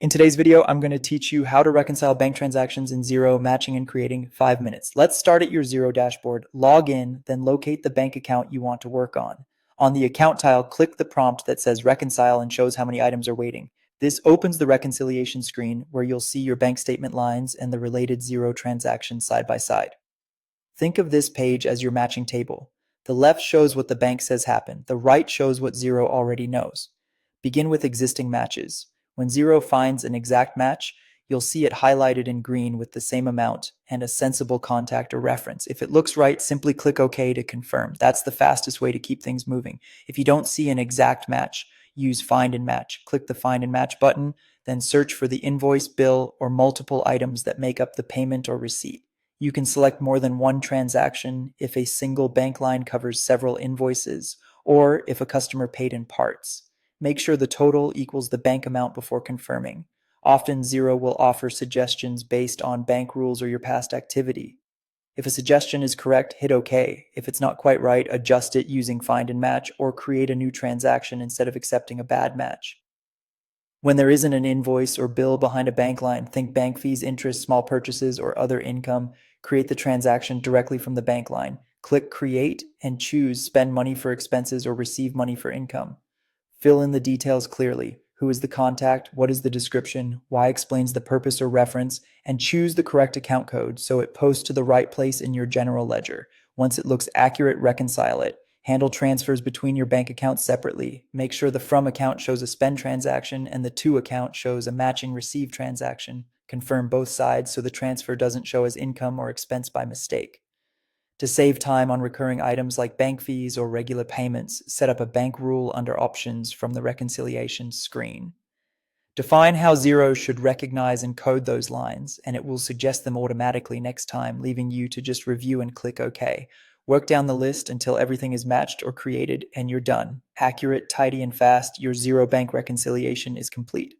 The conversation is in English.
In today's video, I'm going to teach you how to reconcile bank transactions in Xero, matching and creating 5 minutes. Let's start at your Xero dashboard, log in, then locate the bank account you want to work on. On the account tile, click the prompt that says reconcile and shows how many items are waiting. This opens the reconciliation screen where you'll see your bank statement lines and the related Xero transactions side by side. Think of this page as your matching table. The left shows what the bank says happened. The right shows what Xero already knows. Begin with existing matches. When Xero finds an exact match, you'll see it highlighted in green with the same amount and a sensible contact or reference. If it looks right, simply click OK to confirm. That's the fastest way to keep things moving. If you don't see an exact match, use Find and Match. Click the Find and Match button, then search for the invoice, bill, or multiple items that make up the payment or receipt. You can select more than one transaction if a single bank line covers several invoices, or if a customer paid in parts. Make sure the total equals the bank amount before confirming. Often, Xero will offer suggestions based on bank rules or your past activity. If a suggestion is correct, hit OK. If it's not quite right, adjust it using Find and Match or create a new transaction instead of accepting a bad match. When there isn't an invoice or bill behind a bank line, think bank fees, interest, small purchases, or other income. Create the transaction directly from the bank line. Click Create and choose Spend money for expenses or Receive money for income. Fill in the details clearly. Who is the contact? What is the description? Why explains the purpose or reference? And choose the correct account code so it posts to the right place in your general ledger. Once it looks accurate, reconcile it. Handle transfers between your bank accounts separately. Make sure the From account shows a spend transaction and the To account shows a matching Receive transaction. Confirm both sides so the transfer doesn't show as income or expense by mistake. To save time on recurring items like bank fees or regular payments, set up a bank rule under Options from the reconciliation screen. Define how Xero should recognize and code those lines, and it will suggest them automatically next time, leaving you to just review and click OK. Work down the list until everything is matched or created, and you're done. Accurate, tidy, and fast, your Xero bank reconciliation is complete.